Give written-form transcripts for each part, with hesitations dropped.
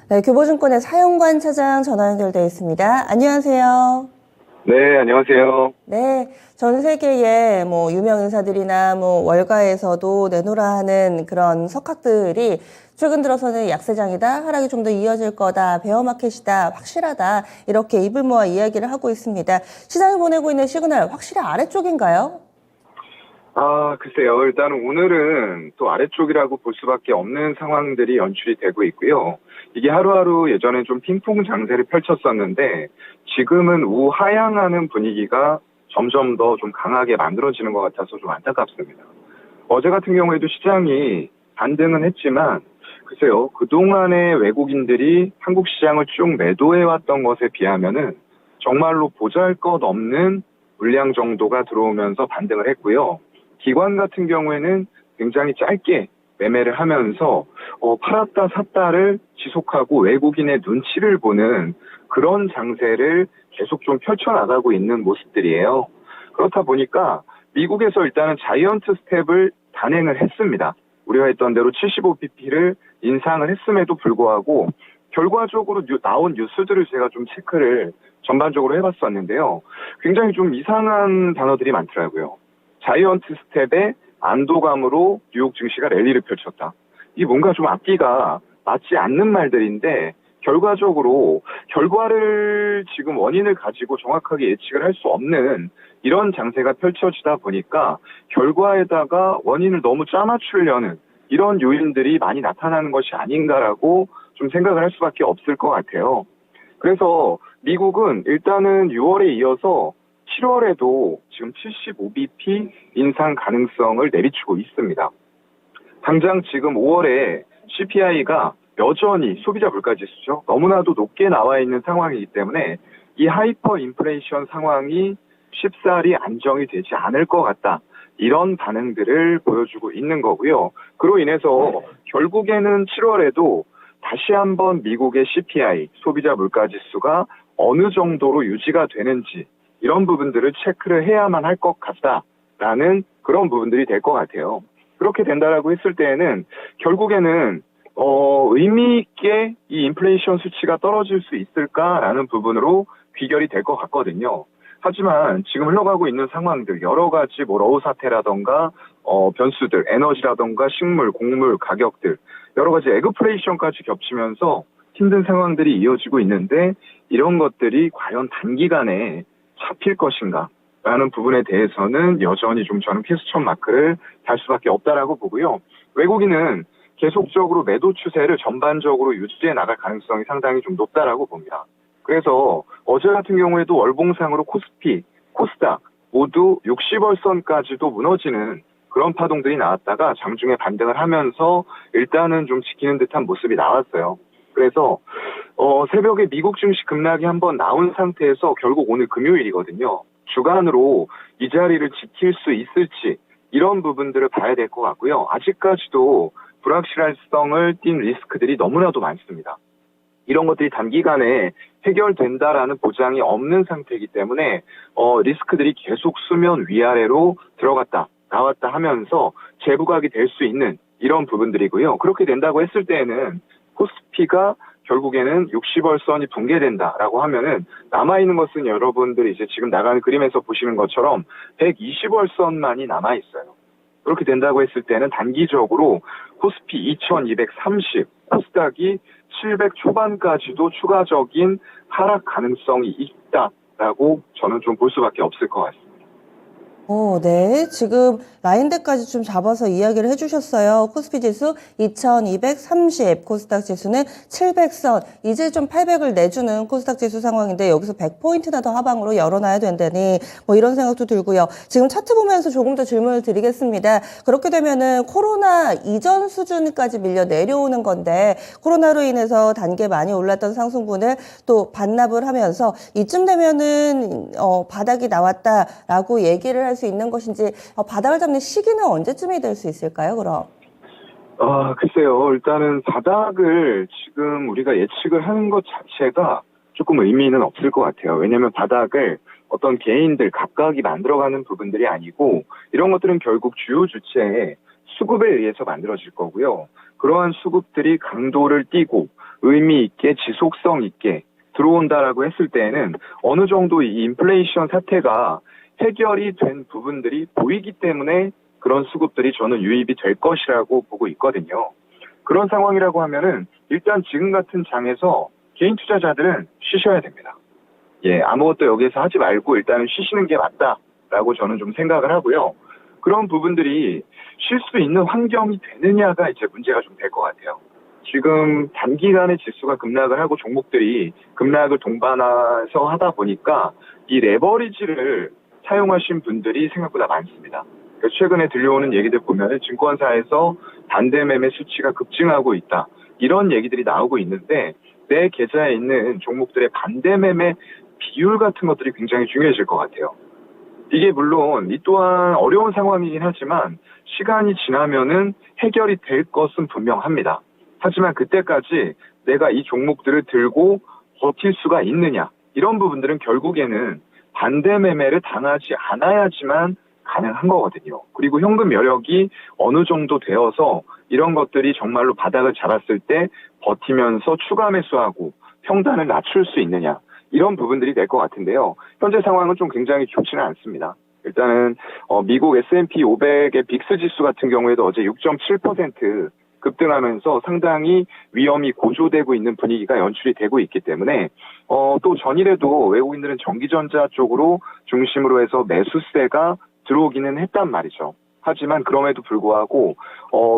네, 교보증권의 사용관 차장 전화 연결되어 있습니다. 안녕하세요. 네, 안녕하세요. 네, 전 세계의 유명 인사들이나 월가에서도 내놓으라 하는 그런 석학들이 최근 들어서는 약세장이다, 하락이 좀 더 이어질 거다, 베어마켓이다, 확실하다, 이렇게 입을 모아 이야기를 하고 있습니다. 시장이 보내고 있는 시그널 확실히 아래쪽인가요? 글쎄요. 일단 오늘은 또 아래쪽이라고 볼 수밖에 없는 상황들이 연출이 되고 있고요. 이게 하루하루 예전엔 좀 핑퐁 장세를 펼쳤었는데 지금은 우하향하는 분위기가 점점 더 좀 강하게 만들어지는 것 같아서 좀 안타깝습니다. 어제 같은 경우에도 시장이 반등은 했지만 글쎄요. 그동안의 외국인들이 한국 시장을 쭉 매도해왔던 것에 비하면은 정말로 보잘것없는 물량 정도가 들어오면서 반등을 했고요. 기관 같은 경우에는 굉장히 짧게 매매를 하면서 팔았다 샀다를 지속하고 외국인의 눈치를 보는 그런 장세를 계속 좀 펼쳐나가고 있는 모습들이에요. 그렇다 보니까 미국에서 일단은 자이언트 스텝을 단행을 했습니다. 우리가 했던 대로 75bp를 인상을 했음에도 불구하고 결과적으로 나온 뉴스들을 제가 좀 체크를 전반적으로 해봤었는데요. 굉장히 좀 이상한 단어들이 많더라고요. 자이언트 스텝의 안도감으로 뉴욕 증시가 랠리를 펼쳤다. 이게 뭔가 좀 앞뒤가 맞지 않는 말들인데 결과적으로 결과를 지금 원인을 가지고 정확하게 예측을 할 수 없는 이런 장세가 펼쳐지다 보니까 결과에다가 원인을 너무 짜맞추려는 이런 요인들이 많이 나타나는 것이 아닌가라고 좀 생각을 할 수밖에 없을 것 같아요. 그래서 미국은 일단은 6월에 이어서 7월에도 지금 75bp 인상 가능성을 내비치고 있습니다. 당장 지금 5월에 CPI가 여전히 소비자 물가지수죠. 너무나도 높게 나와 있는 상황이기 때문에 이 하이퍼 인플레이션 상황이 쉽사리 안정이 되지 않을 것 같다. 이런 반응들을 보여주고 있는 거고요. 그로 인해서 결국에는 7월에도 다시 한번 미국의 CPI, 소비자 물가지수가 어느 정도로 유지가 되는지 이런 부분들을 체크를 해야만 할 것 같다라는 그런 부분들이 될 것 같아요. 그렇게 된다라고 했을 때에는 결국에는 의미 있게 이 인플레이션 수치가 떨어질 수 있을까라는 부분으로 귀결이 될 것 같거든요. 하지만 지금 흘러가고 있는 상황들 여러 가지 러우 사태라던가 변수들, 에너지라던가 식물, 곡물 가격들 여러 가지 에그플레이션까지 겹치면서 힘든 상황들이 이어지고 있는데 이런 것들이 과연 단기간에 잡힐 것인가 라는 부분에 대해서는 여전히 좀 저는 퀘스천 마크를 달 수밖에 없다라고 보고요. 외국인은 계속적으로 매도 추세를 전반적으로 유지해 나갈 가능성이 상당히 좀 높다라고 봅니다. 그래서 어제 같은 경우에도 월봉상으로 코스피, 코스닥 모두 60월선까지도 무너지는 그런 파동들이 나왔다가 장중에 반등을 하면서 일단은 좀 지키는 듯한 모습이 나왔어요. 그래서 새벽에 미국 증시 급락이 한번 나온 상태에서 결국 오늘 금요일이거든요. 주간으로 이 자리를 지킬 수 있을지 이런 부분들을 봐야 될 것 같고요. 아직까지도 불확실성을 띈 리스크들이 너무나도 많습니다. 이런 것들이 단기간에 해결된다라는 보장이 없는 상태이기 때문에 리스크들이 계속 수면 위아래로 들어갔다 나왔다 하면서 재부각이 될 수 있는 이런 부분들이고요. 그렇게 된다고 했을 때에는 코스피가 결국에는 60월선이 붕괴된다라고 하면은 남아있는 것은 여러분들이 이제 지금 나가는 그림에서 보시는 것처럼 120월선만이 남아있어요. 그렇게 된다고 했을 때는 단기적으로 코스피 2230, 코스닥이 700 초반까지도 추가적인 하락 가능성이 있다라고 저는 좀 볼 수밖에 없을 것 같습니다. 네. 지금 라인대까지 좀 잡아서 이야기를 해주셨어요. 코스피 지수 2230, 코스닥 지수는 700선, 이제 좀 800을 내주는 코스닥 지수 상황인데 여기서 100포인트나 더 하방으로 열어놔야 된다니 이런 생각도 들고요. 지금 차트 보면서 조금 더 질문을 드리겠습니다. 그렇게 되면은 코로나 이전 수준까지 밀려 내려오는 건데 코로나로 인해서 단계 많이 올랐던 상승분을 또 반납을 하면서 이쯤 되면은 바닥이 나왔다라고 얘기를 할 수 있는 것인지 바닥을 잡는 시기는 언제쯤이 될 수 있을까요, 그럼? 글쎄요. 일단은 바닥을 지금 우리가 예측을 하는 것 자체가 조금 의미는 없을 것 같아요. 왜냐하면 바닥을 어떤 개인들 각각이 만들어가는 부분들이 아니고 이런 것들은 결국 주요 주체의 수급에 의해서 만들어질 거고요. 그러한 수급들이 강도를 띠고 의미 있게 지속성 있게 들어온다라고 했을 때에는 어느 정도 이 인플레이션 사태가 해결이 된 부분들이 보이기 때문에 그런 수급들이 저는 유입이 될 것이라고 보고 있거든요. 그런 상황이라고 하면은 일단 지금 같은 장에서 개인 투자자들은 쉬셔야 됩니다. 예, 아무것도 여기에서 하지 말고 일단은 쉬시는 게 맞다라고 저는 좀 생각을 하고요. 그런 부분들이 쉴 수 있는 환경이 되느냐가 이제 문제가 좀 될 것 같아요. 지금 단기간에 지수가 급락을 하고 종목들이 급락을 동반해서 하다 보니까 이 레버리지를 사용하신 분들이 생각보다 많습니다. 최근에 들려오는 얘기들 보면 증권사에서 반대매매 수치가 급증하고 있다. 이런 얘기들이 나오고 있는데 내 계좌에 있는 종목들의 반대매매 비율 같은 것들이 굉장히 중요해질 것 같아요. 이게 물론 이 또한 어려운 상황이긴 하지만 시간이 지나면은 해결이 될 것은 분명합니다. 하지만 그때까지 내가 이 종목들을 들고 버틸 수가 있느냐 이런 부분들은 결국에는 반대매매를 당하지 않아야지만 가능한 거거든요. 그리고 현금 여력이 어느 정도 되어서 이런 것들이 정말로 바닥을 잡았을 때 버티면서 추가 매수하고 평단을 낮출 수 있느냐 이런 부분들이 될 것 같은데요. 현재 상황은 좀 굉장히 좋지는 않습니다. 일단은 미국 S&P 500의 빅스 지수 같은 경우에도 어제 6.7% 급등하면서 상당히 위험이 고조되고 있는 분위기가 연출이 되고 있기 때문에 또 전일에도 외국인들은 전기전자 쪽으로 중심으로 해서 매수세가 들어오기는 했단 말이죠. 하지만 그럼에도 불구하고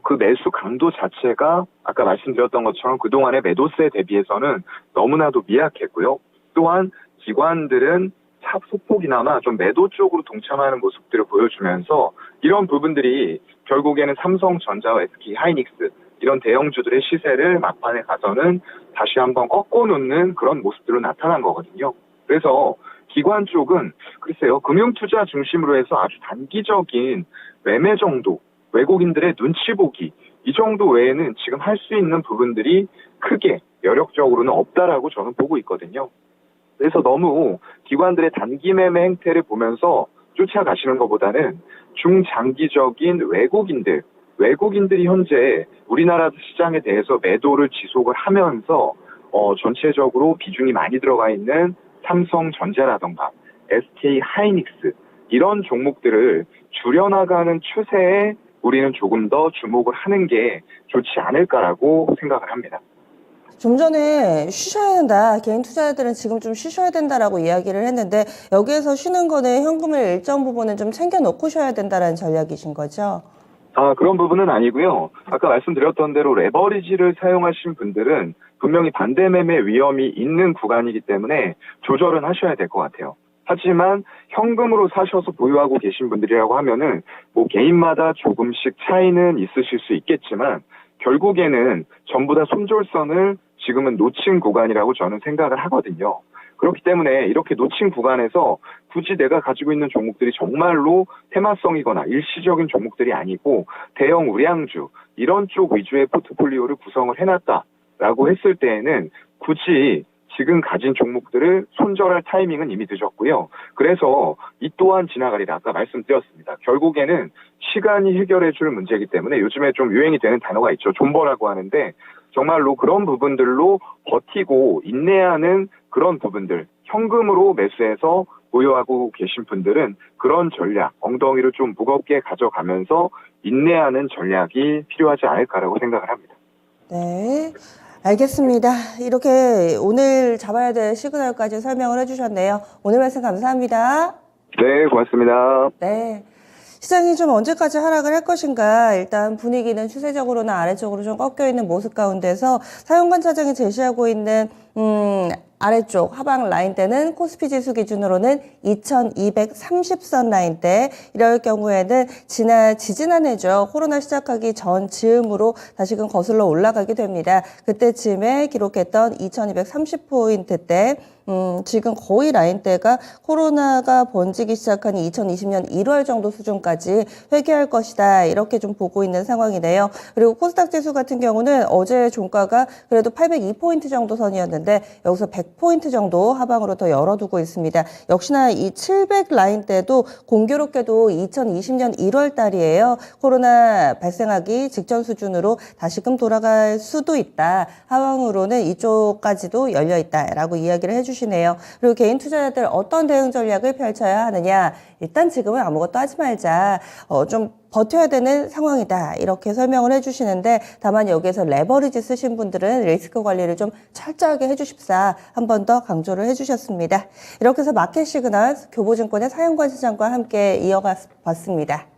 그 매수 강도 자체가 아까 말씀드렸던 것처럼 그동안의 매도세 대비해서는 너무나도 미약했고요. 또한 기관들은 소폭이나마 좀 매도 쪽으로 동참하는 모습들을 보여주면서 이런 부분들이 결국에는 삼성전자와 SK 하이닉스 이런 대형주들의 시세를 막판에 가서는 다시 한번 꺾어놓는 그런 모습들로 나타난 거거든요. 그래서 기관 쪽은 글쎄요, 금융투자 중심으로 해서 아주 단기적인 매매 정도, 외국인들의 눈치 보기 이 정도 외에는 지금 할 수 있는 부분들이 크게 여력적으로는 없다라고 저는 보고 있거든요. 그래서 너무 기관들의 단기 매매 행태를 보면서 쫓아가시는 것보다는 중장기적인 외국인들이 현재 우리나라 시장에 대해서 매도를 지속을 하면서 전체적으로 비중이 많이 들어가 있는 삼성전자라던가 SK 하이닉스 이런 종목들을 줄여나가는 추세에 우리는 조금 더 주목을 하는 게 좋지 않을까라고 생각을 합니다. 좀 전에 쉬셔야 된다. 개인 투자자들은 지금 좀 쉬셔야 된다라고 이야기를 했는데 여기에서 쉬는 거는 현금을 일정 부분은 좀 챙겨 놓고 쉬어야 된다라는 전략이신 거죠? 그런 부분은 아니고요. 아까 말씀드렸던 대로 레버리지를 사용하신 분들은 분명히 반대 매매 위험이 있는 구간이기 때문에 조절은 하셔야 될 것 같아요. 하지만 현금으로 사셔서 보유하고 계신 분들이라고 하면은 뭐 개인마다 조금씩 차이는 있으실 수 있겠지만 결국에는 전부 다 손절선을 지금은 놓친 구간이라고 저는 생각을 하거든요. 그렇기 때문에 이렇게 놓친 구간에서 굳이 내가 가지고 있는 종목들이 정말로 테마성이거나 일시적인 종목들이 아니고 대형 우량주 이런 쪽 위주의 포트폴리오를 구성을 해놨다라고 했을 때에는 굳이 지금 가진 종목들을 손절할 타이밍은 이미 늦었고요. 그래서 이 또한 지나가리라 아까 말씀드렸습니다. 결국에는 시간이 해결해 줄 문제이기 때문에 요즘에 좀 유행이 되는 단어가 있죠. 존버라고 하는데 정말로 그런 부분들로 버티고 인내하는 그런 부분들, 현금으로 매수해서 보유하고 계신 분들은 그런 전략, 엉덩이를 좀 무겁게 가져가면서 인내하는 전략이 필요하지 않을까라고 생각을 합니다. 네. 알겠습니다. 이렇게 오늘 잡아야 될 시그널까지 설명을 해주셨네요. 오늘 말씀 감사합니다. 네, 고맙습니다. 네. 시장이 좀 언제까지 하락을 할 것인가 일단 분위기는 추세적으로나 아래쪽으로 좀 꺾여 있는 모습 가운데서 사용관찰장이 제시하고 있는 아래쪽 하방 라인대는 코스피 지수 기준으로는 2230선 라인대 이럴 경우에는 지지난해죠. 코로나 시작하기 전 즈음으로 다시금 거슬러 올라가게 됩니다. 그때쯤에 기록했던 2230포인트대 지금 거의 라인대가 코로나가 번지기 시작한 2020년 1월 정도 수준까지 회귀할 것이다. 이렇게 좀 보고 있는 상황이네요. 그리고 코스닥 지수 같은 경우는 어제 종가가 그래도 802포인트 정도 선이었는데 여기서 100포인트 정도 하방으로 더 열어두고 있습니다. 역시나 이 700 라인대도 공교롭게도 2020년 1월 달이에요. 코로나 발생하기 직전 수준으로 다시금 돌아갈 수도 있다. 하방으로는 이쪽까지도 열려 있다라고 이야기를 해주시네요. 그리고 개인 투자자들 어떤 대응 전략을 펼쳐야 하느냐. 일단 지금은 아무것도 하지 말자. 좀 버텨야 되는 상황이다. 이렇게 설명을 해주시는데 다만 여기에서 레버리지 쓰신 분들은 리스크 관리를 좀 철저하게 해주십사 한 번 더 강조를 해주셨습니다. 이렇게 해서 마켓 시그널 교보증권의 사연관 시장과 함께 이어가 봤습니다.